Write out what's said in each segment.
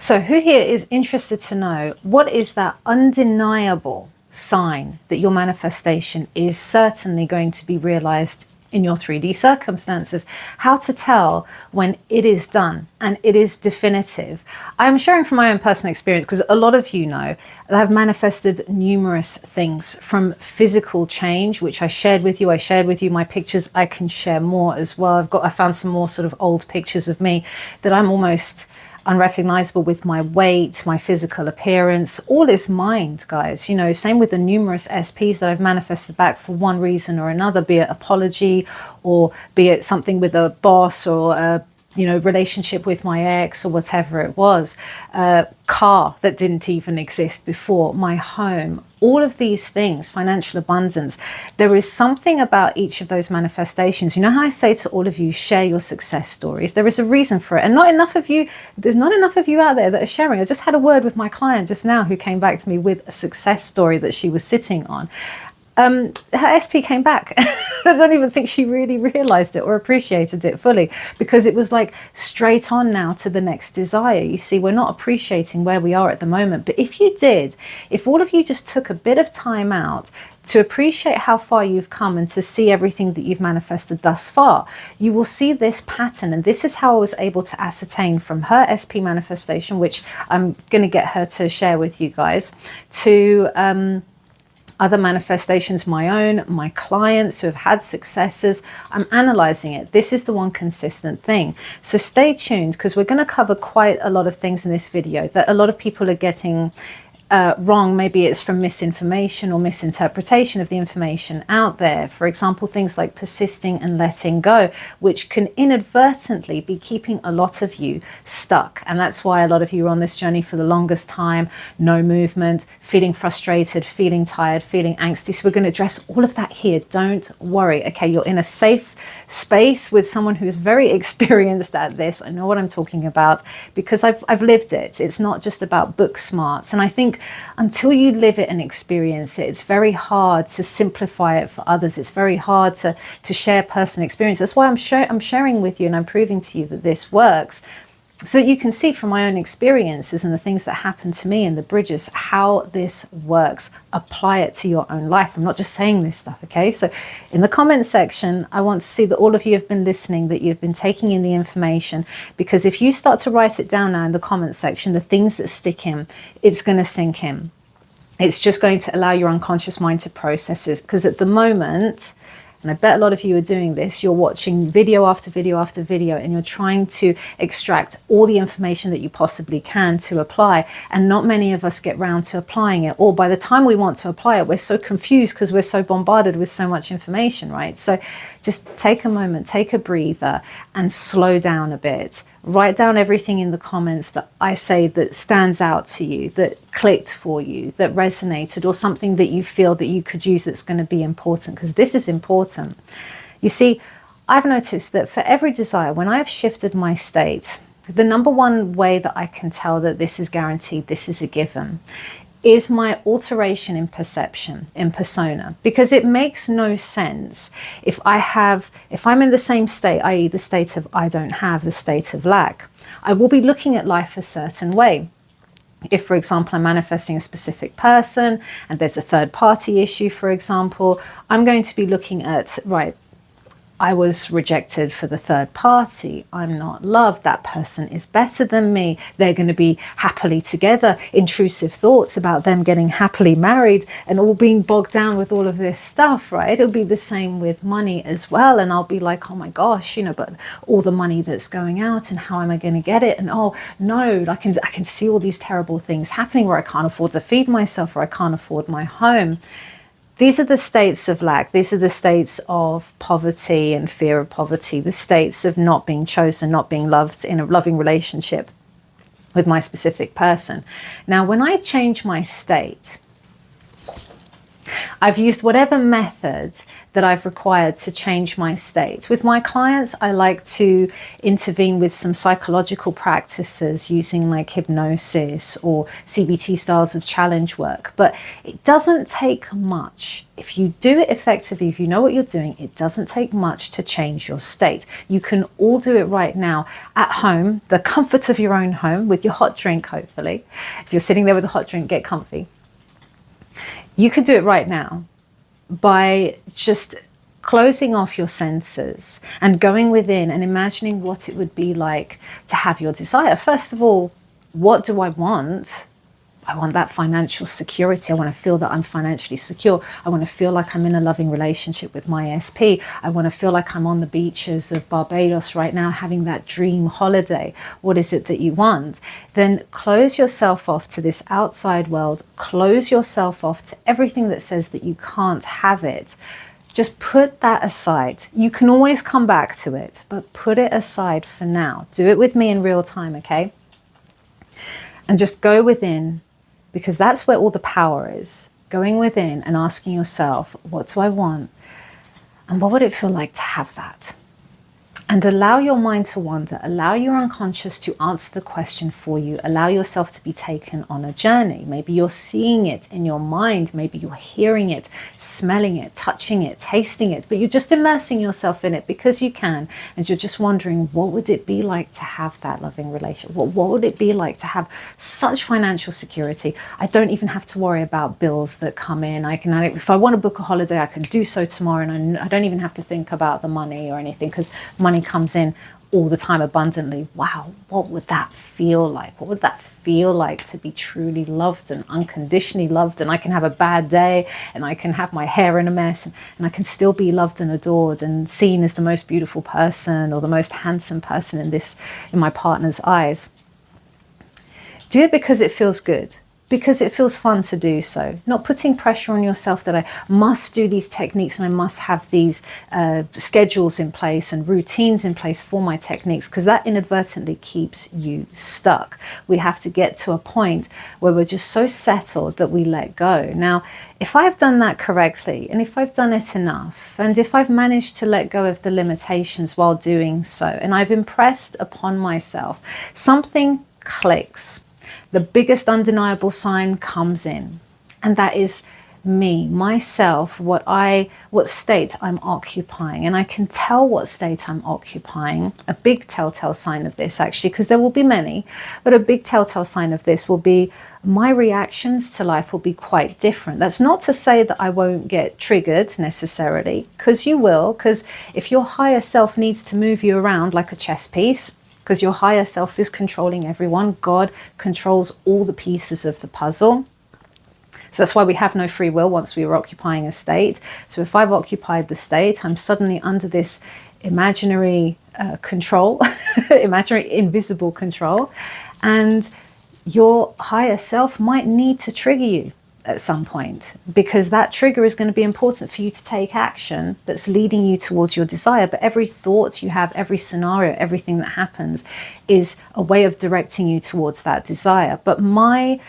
So who here is interested to know what is that undeniable sign that your manifestation is certainly going to be realized in your 3D circumstances? How to tell when it is done and it is definitive. I'm sharing from my own personal experience because a lot of you know that I've manifested numerous things from physical change, which I shared with you. I shared with you my pictures. I can share more as well. I found some more sort of old pictures of me that I'm almost unrecognizable with my weight, my physical appearance. All is mind, guys. You know, same with the numerous SPs that I've manifested back for one reason or another, be it apology or be it something with a boss or a relationship with my ex or whatever it was, car that didn't even exist before, my home, all of these things, financial abundance. There is something about each of those manifestations. You know how I say to all of you, share your success stories. There is a reason for it. And there's not enough of you out there that are sharing. I just had a word with my client just now who came back to me with a success story that she was sitting on. Her SP came back. I don't even think she really realized it or appreciated it fully, because it was like straight on now to the next desire. You see, we're not appreciating where we are at the moment. But if you did, if all of you just took a bit of time out to appreciate how far you've come and to see everything that you've manifested thus far, you will see this pattern. And this is how I was able to ascertain from her SP manifestation, which I'm going to get her to share with you guys, to other manifestations, my own, my clients who have had successes. I'm analyzing it. This is the one consistent thing. So stay tuned, because we're going to cover quite a lot of things in this video that a lot of people are getting wrong. Maybe it's from misinformation or misinterpretation of the information out there. For example, things like persisting and letting go, which can inadvertently be keeping a lot of you stuck. And that's why a lot of you are on this journey for the longest time. No movement, feeling frustrated, feeling tired, feeling angsty. So we're going to address all of that here. Don't worry. Okay, you're in a safe space with someone who is very experienced at this. I know what I'm talking about because I've lived it. It's not just about book smarts. And I think until you live it and experience it, it's very hard to simplify it for others. It's very hard to share personal experience. That's why I'm sharing with you and I'm proving to you that this works, so that you can see from my own experiences and the things that happen to me and the bridges, how this works. Apply it to your own life. I'm not just saying this stuff, okay? So in the comment section, I want to see that all of you have been listening, that you've been taking in the information, because if you start to write it down now in the comment section, the things that stick in, it's going to sink in. It's just going to allow your unconscious mind to process it, because at the moment, and I bet a lot of you are doing this, you're watching video after video after video, and you're trying to extract all the information that you possibly can to apply. And not many of us get round to applying it. Or by the time we want to apply it, we're so confused because we're so bombarded with so much information, right? So just take a moment, take a breather, and slow down a bit. Write down everything in the comments that I say that stands out to you, that clicked for you, that resonated, or something that you feel that you could use that's going to be important, because this is important. You see, I've noticed that for every desire, when I've shifted my state, the number one way that I can tell that this is guaranteed, this is a given, is my alteration in perception, in persona. Because it makes no sense if I'm in the same state, i.e. the state of I don't have, the state of lack, I will be looking at life a certain way. If, for example, I'm manifesting a specific person and there's a third party issue, for example, I'm going to be looking at, right, I was rejected for the third party. I'm not loved. That person is better than me. They're going to be happily together. Intrusive thoughts about them getting happily married and all being bogged down with all of this stuff, right? It'll be the same with money as well. And I'll be like, oh my gosh, but all the money that's going out and how am I going to get it? And oh no, I can see all these terrible things happening where I can't afford to feed myself, or I can't afford my home. These are the states of lack. These are the states of poverty and fear of poverty, the states of not being chosen, not being loved in a loving relationship with my specific person. Now, when I change my state, I've used whatever method that I've required to change my state. With my clients, I like to intervene with some psychological practices using like hypnosis or CBT styles of challenge work. But it doesn't take much. If you do it effectively, if you know what you're doing, it doesn't take much to change your state. You can all do it right now at home, the comfort of your own home with your hot drink, hopefully. If you're sitting there with a hot drink, get comfy. You can do it right now by just closing off your senses and going within and imagining what it would be like to have your desire. First of all, what do I want? I want that financial security. I want to feel that I'm financially secure. I want to feel like I'm in a loving relationship with my SP. I want to feel like I'm on the beaches of Barbados right now having that dream holiday. What is it that you want? Then close yourself off to this outside world. Close yourself off to everything that says that you can't have it. Just put that aside. You can always come back to it, but put it aside for now. Do it with me in real time, okay? And just go within, because that's where all the power is. Going within and asking yourself, what do I want? And what would it feel like to have that? And allow your mind to wander. Allow your unconscious to answer the question for you. Allow yourself to be taken on a journey. Maybe you're seeing it in your mind. Maybe you're hearing it, smelling it, touching it, tasting it. But you're just immersing yourself in it because you can. And you're just wondering, what would it be like to have that loving relationship? What would it be like to have such financial security? I don't even have to worry about bills that come in. If I want to book a holiday, I can do so tomorrow. And I don't even have to think about the money or anything, because money comes in all the time abundantly. Wow, what would that feel like? What would that feel like to be truly loved and unconditionally loved? And I can have a bad day and I can have my hair in a mess and I can still be loved and adored and seen as the most beautiful person or the most handsome person in my partner's eyes. Do it because it feels good. Because it feels fun to do so. Not putting pressure on yourself that I must do these techniques and I must have these schedules in place and routines in place for my techniques, because that inadvertently keeps you stuck. We have to get to a point where we're just so settled that we let go. Now, if I've done that correctly, and if I've done it enough, and if I've managed to let go of the limitations while doing so, and I've impressed upon myself, something clicks. The biggest undeniable sign comes in, and that is me, myself, what state I'm occupying. And I can tell what state I'm occupying. A big telltale sign of this, actually, because there will be many, but a big telltale sign of this will be my reactions to life will be quite different. That's not to say that I won't get triggered necessarily, because you will, because if your higher self needs to move you around like a chess piece, because your higher self is controlling everyone. God controls all the pieces of the puzzle. So that's why we have no free will once we are occupying a state. So if I've occupied the state, I'm suddenly under this imaginary control, imaginary invisible control. And your higher self might need to trigger you at some point, because that trigger is going to be important for you to take action that's leading you towards your desire. But every thought you have, every scenario, everything that happens is a way of directing you towards that desire. But my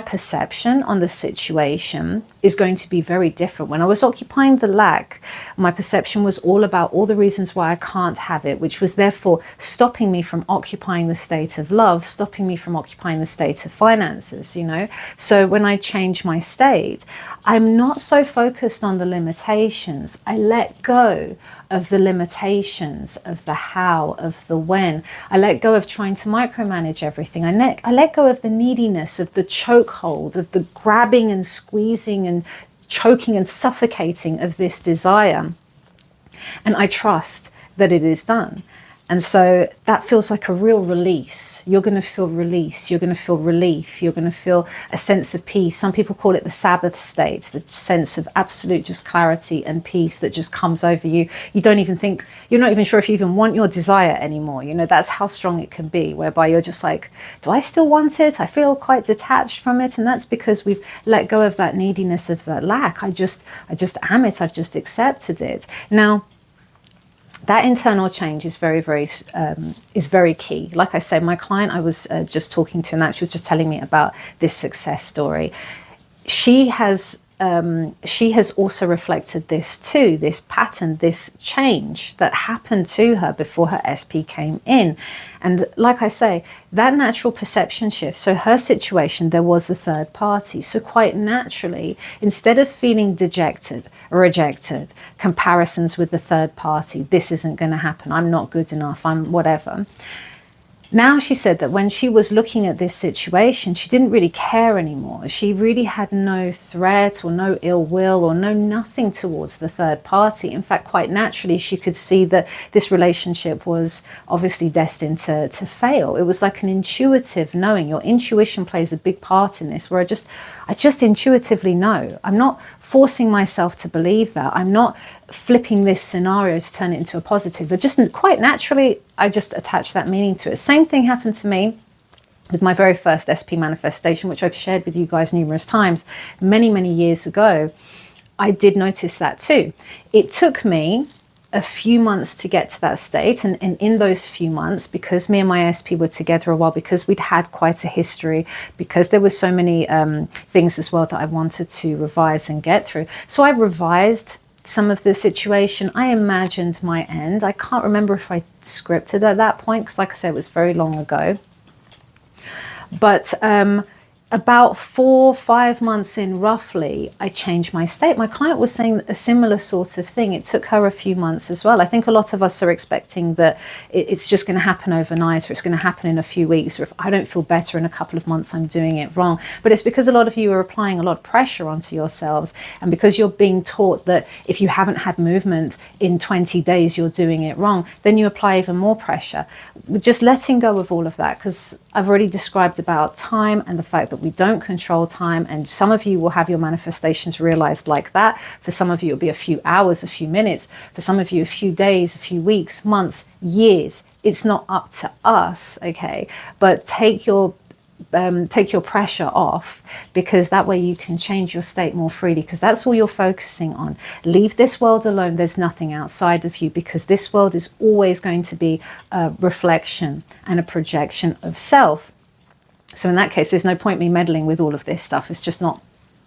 perception on the situation is going to be very different. When I was occupying the lack, my perception was all about all the reasons why I can't have it, which was therefore stopping me from occupying the state of love, stopping me from occupying the state of finances, So when I change my state, I'm not so focused on the limitations. I let go of the limitations of the how, of the when. I let go of trying to micromanage everything. I let go of the neediness, of the chokehold, of the grabbing and squeezing and choking and suffocating of this desire. And I trust that it is done. And so that feels like a real release. You're going to feel release. You're going to feel relief. You're going to feel a sense of peace. Some people call it the Sabbath state, the sense of absolute just clarity and peace that just comes over you. You don't even think, you're not even sure if you even want your desire anymore. That's how strong it can be, whereby you're just like, do I still want it? I feel quite detached from it. And that's because we've let go of that neediness, of that lack. I just am it. I've just accepted it. Now, that internal change is very key. Like I say, my client I was just talking to, and that she was just telling me about this success story. She has also reflected this too, this pattern, this change that happened to her before her SP came in. And like I say, that natural perception shift. So her situation, there was a third party. So quite naturally, instead of feeling dejected, rejected, comparisons with the third party, this isn't going to happen, I'm not good enough, I'm whatever. Now she said that when she was looking at this situation, she didn't really care anymore. She really had no threat or no ill will or no nothing towards the third party. In fact, quite naturally, she could see that this relationship was obviously destined to fail. It was like an intuitive knowing. Your intuition plays a big part in this, where I just intuitively know. I'm not forcing myself to believe that. I'm not flipping this scenario to turn it into a positive, but just quite naturally, I just attach that meaning to it. Same thing happened to me with my very first SP manifestation, which I've shared with you guys numerous times, many, many years ago. I did notice that too. It took me a few months to get to that state, and in those few months, because me and my SP were together a while, because we'd had quite a history, because there were so many things as well that I wanted to revise and get through. So I revised some of the situation. I imagined my end. I can't remember if I scripted at that point, because like I said, it was very long ago. But about 4 or 5 months in roughly, I changed my state. My client was saying a similar sort of thing. It took her a few months as well. I think a lot of us are expecting that it's just going to happen overnight, or it's going to happen in a few weeks, or if I don't feel better in a couple of months, I'm doing it wrong. But it's because a lot of you are applying a lot of pressure onto yourselves, and because you're being taught that if you haven't had movement in 20 days, you're doing it wrong, then you apply even more pressure. Just letting go of all of that, because I've already described about time and the fact that we don't control time, and some of you will have your manifestations realized like that. For some of you, it'll be a few hours, a few minutes. For some of you, a few days, a few weeks, months, years. It's not up to us, okay? But take your pressure off, because that way you can change your state more freely, because that's all you're focusing on. Leave this world alone. There's nothing outside of you, because this world is always going to be a reflection and a projection of self. So in that case, there's no point me meddling with all of this stuff. It's just not,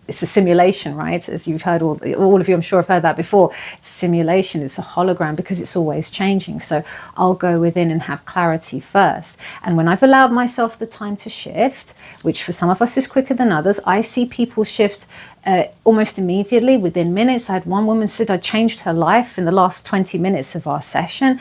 it's a simulation, right? As you've heard, all of you, I'm sure, have heard that before. It's a simulation, it's a hologram, because it's always changing. So I'll go within and have clarity first. And when I've allowed myself the time to shift, which for some of us is quicker than others, I see people shift almost immediately, within minutes. I had one woman said I changed her life in the last 20 minutes of our session.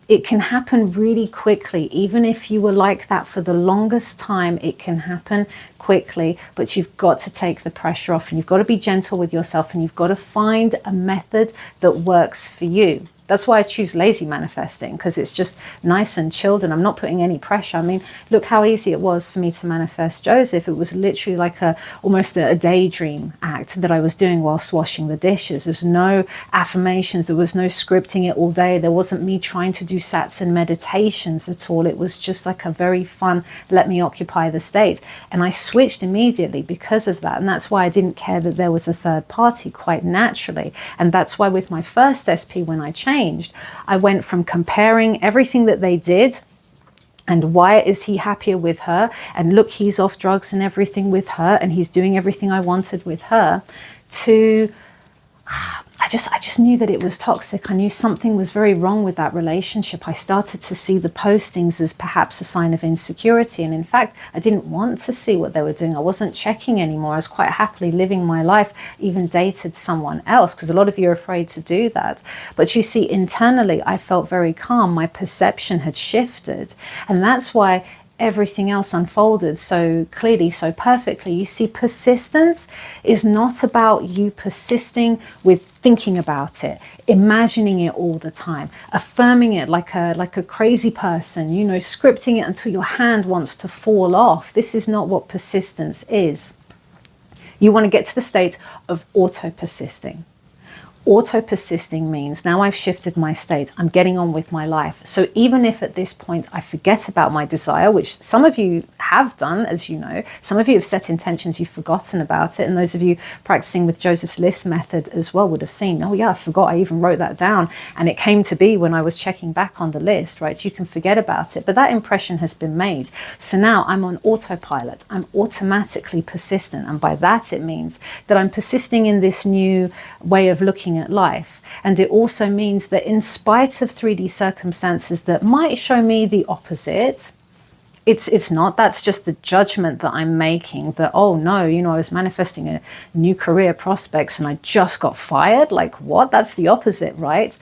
It can happen really quickly. Even if you were like that for the longest time, it can happen quickly, but you've got to take the pressure off, and you've got to be gentle with yourself, and you've got to find a method that works for you. That's why I choose lazy manifesting, because it's just nice and chilled, and I'm not putting any pressure. I mean, look how easy it was for me to manifest Joseph. It was literally like almost a daydream act that I was doing whilst washing the dishes. There's no affirmations. There was no scripting it all day. There wasn't me trying to do sats and meditations at all. It was just like a very fun, let me occupy the state. And I switched immediately because of that. And that's why I didn't care that there was a third party, quite naturally. And that's why with my first SP, when I changed, I went from comparing everything that they did, and why is he happier with her, and look, he's off drugs and everything with her, and he's doing everything I wanted with her, to I just knew that it was toxic. I knew something was very wrong with that relationship. I started to see the postings as perhaps a sign of insecurity. And in fact, I didn't want to see what they were doing. I wasn't checking anymore. I was quite happily living my life, even dated someone else, because a lot of you are afraid to do that. But you see, internally, I felt very calm. My perception had shifted. And that's why everything else unfolded so clearly, so perfectly. You see, persistence is not about you persisting with thinking about it, imagining it all the time, affirming it like a crazy person, you know, scripting it until your hand wants to fall off. This is not what persistence is. You want to get to the state of auto persisting. Auto persisting means now I've shifted my state. I'm getting on with my life. So even if at this point I forget about my desire, which some of you have done, as you know, some of you have set intentions, you've forgotten about it. And those of you practicing with Joseph's list method as well would have seen, oh yeah, I forgot I even wrote that down. And it came to be when I was checking back on the list, right? You can forget about it, but that impression has been made. So now I'm on autopilot. I'm automatically persistent. And by that, it means that I'm persisting in this new way of looking at life. And it also means that in spite of 3D circumstances that might show me the opposite, it's not, that's just the judgment that I'm making, that, oh no, you know, I was manifesting a new career prospects and I just got fired. Like, what? That's the opposite, right?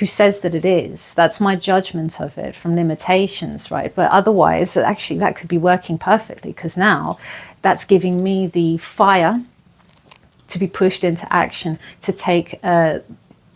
Who says that it is? That's my judgment of it from limitations, right? But otherwise, actually, that could be working perfectly, because now that's giving me the fire to be pushed into action, to take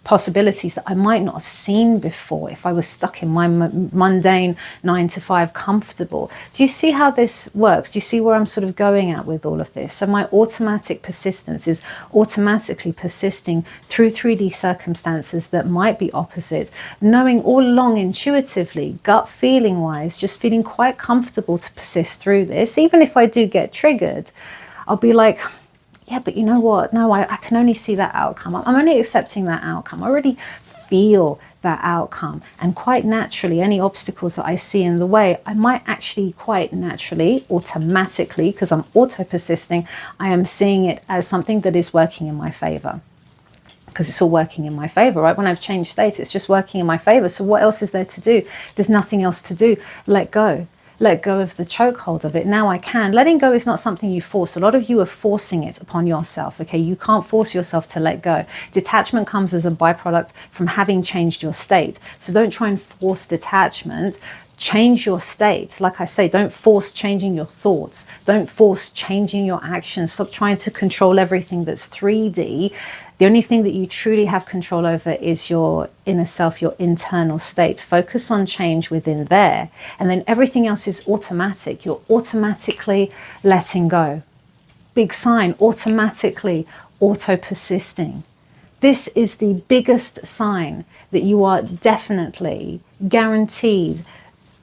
possibilities that I might not have seen before if I was stuck in my mundane 9 to 5 comfortable. Do you see how this works? Do you see where I'm sort of going at with all of this? So my automatic persistence is automatically persisting through 3D circumstances that might be opposite, knowing all along intuitively, gut feeling wise, just feeling quite comfortable to persist through this. Even if I do get triggered, I'll be like, yeah, but you know what? No, I can only see that outcome. I'm only accepting that outcome. I already feel that outcome. And quite naturally, any obstacles that I see in the way, I might actually quite naturally, automatically, because I'm auto-persisting, I am seeing it as something that is working in my favor. Because it's all working in my favor, right? When I've changed state, it's just working in my favor. So what else is there to do? There's nothing else to do. Let go. Let go of the chokehold of it. Now I can. Letting go is not something you force. A lot of you are forcing it upon yourself. Okay, you can't force yourself to let go. Detachment comes as a byproduct from having changed your state. So don't try and force detachment. Change your state. Like I say, don't force changing your thoughts. Don't force changing your actions. Stop trying to control everything that's 3D. The only thing that you truly have control over is your inner self, your internal state. Focus on change within there. And then everything else is automatic. You're automatically letting go. Big sign, automatically auto-persisting. This is the biggest sign that you are definitely guaranteed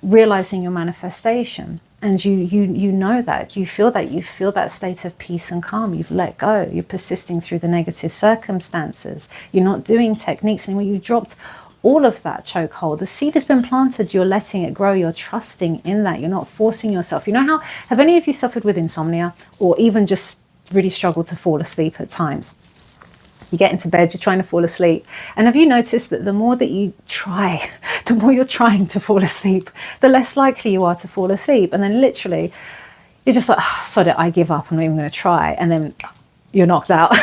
realizing your manifestation. And you know that, you feel that state of peace and calm. You've let go. You're persisting through the negative circumstances. You're not doing techniques anymore. You dropped all of that chokehold. The seed has been planted. You're letting it grow. You're trusting in that. You're not forcing yourself. You know how, have any of you suffered with insomnia, or even just really struggled to fall asleep at times? You get into bed, you're trying to fall asleep. And have you noticed that the more that you try, the more you're trying to fall asleep, the less likely you are to fall asleep. And then literally, you're just like, oh, sod it, I give up, I'm not even going to try. And then you're knocked out.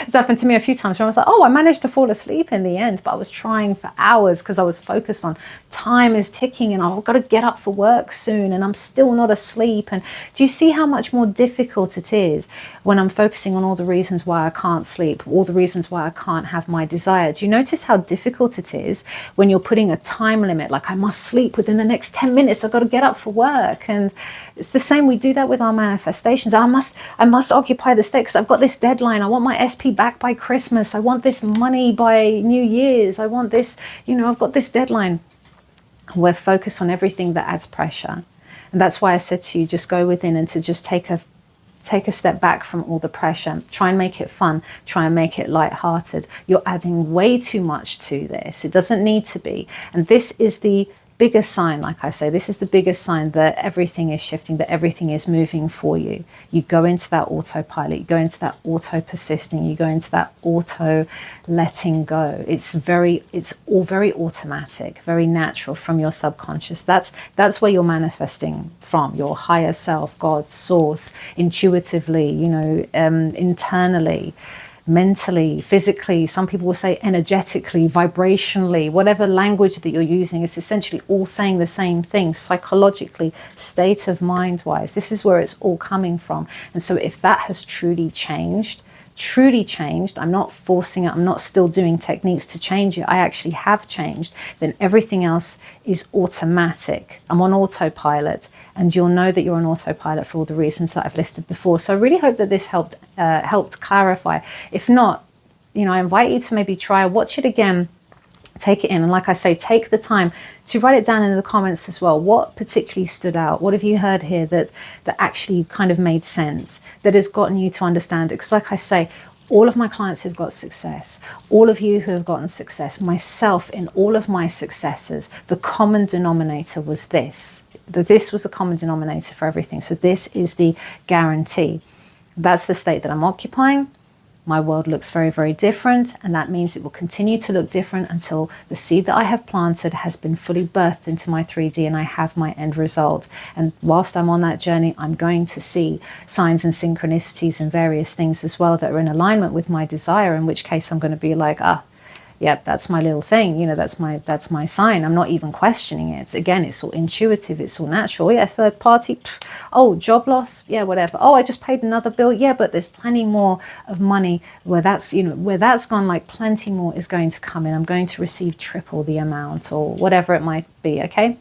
It's happened to me a few times where I was like, oh, I managed to fall asleep in the end, but I was trying for hours because I was focused on time is ticking and I've got to get up for work soon and I'm still not asleep. And do you see how much more difficult it is when I'm focusing on all the reasons why I can't sleep, all the reasons why I can't have my desire? Do you notice how difficult it is when you're putting a time limit, like I must sleep within the next 10 minutes, I've got to get up for work? And it's the same, we do that with our manifestations. I must occupy the state because I've got this deadline. I want my SP back by Christmas. I want this money by New Year's. I want this, I've got this deadline. We're focused on everything that adds pressure. And that's why I said to you, just go within and to just take a step back from all the pressure. Try and make it fun. Try and make it lighthearted. You're adding way too much to this. It doesn't need to be. And this is the biggest sign, like I say, this is the biggest sign that everything is shifting, that everything is moving for you. You go into that autopilot, you go into that auto persisting, you go into that auto letting go. It's all very automatic, very natural from your subconscious. That's where you're manifesting from, your higher self, God, source, intuitively, internally, mentally, physically. Some people will say energetically, vibrationally, whatever language that you're using, it's essentially all saying the same thing, psychologically, state of mind wise. This is where it's all coming from. And so if that has truly changed, I'm not forcing it, I'm not still doing techniques to change it, I actually have changed, then everything else is automatic. I'm on autopilot, and you'll know that you're on autopilot for all the reasons that I've listed before. So I really hope that this helped clarify. If not, you know, I invite you to maybe try, watch it again, take it in. And like I say, take the time to write it down in the comments as well. What particularly stood out? What have you heard here that actually kind of made sense, that has gotten you to understand it? Because like I say, all of my clients who've got success, all of you who have gotten success, myself in all of my successes, the common denominator was this. This was the common denominator for everything. So this is the guarantee. That's the state that I'm occupying. My world looks very, very different, and that means it will continue to look different until the seed that I have planted has been fully birthed into my 3D and I have my end result. And whilst I'm on that journey, I'm going to see signs and synchronicities and various things as well that are in alignment with my desire, in which case I'm going to be like, yep, that's my little thing, you know, that's my sign. I'm not even questioning it. Again, it's all intuitive, it's all natural. Yeah, third party, oh, job loss, yeah, whatever. Oh, I just paid another bill, yeah, but there's plenty more of money where that's, you know, where that's gone, like plenty more is going to come in. I'm going to receive triple the amount or whatever it might be, okay?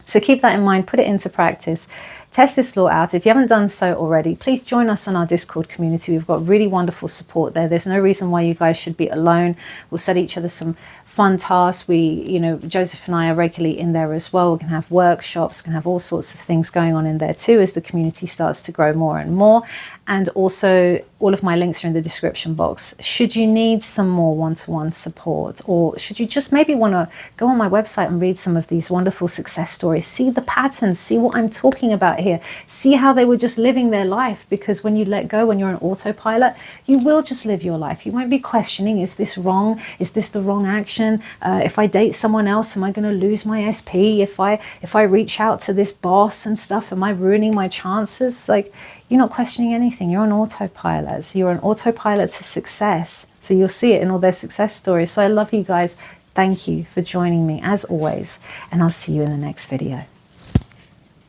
So keep that in mind, put it into practice. Test this law out. If you haven't done so already, please join us on our Discord community. We've got really wonderful support there. There's no reason why you guys should be alone. We'll set each other some fun tasks. You know, Joseph and I are regularly in there as well. We can have workshops, we can have all sorts of things going on in there too as the community starts to grow more and more. And also, all of my links are in the description box. Should you need some more one-to-one support, or should you just maybe want to go on my website and read some of these wonderful success stories, see the patterns, see what I'm talking about here, see how they were just living their life, because when you let go, when you're an autopilot, you will just live your life. You won't be questioning, is this wrong? Is this the wrong action? If I date someone else, am I going to lose my SP? If I reach out to this boss and stuff, am I ruining my chances? Like, you're not questioning anything. You're on autopilot. So you're an autopilot to success. So you'll see it in all their success stories. So I love you guys. Thank you for joining me as always. And I'll see you in the next video.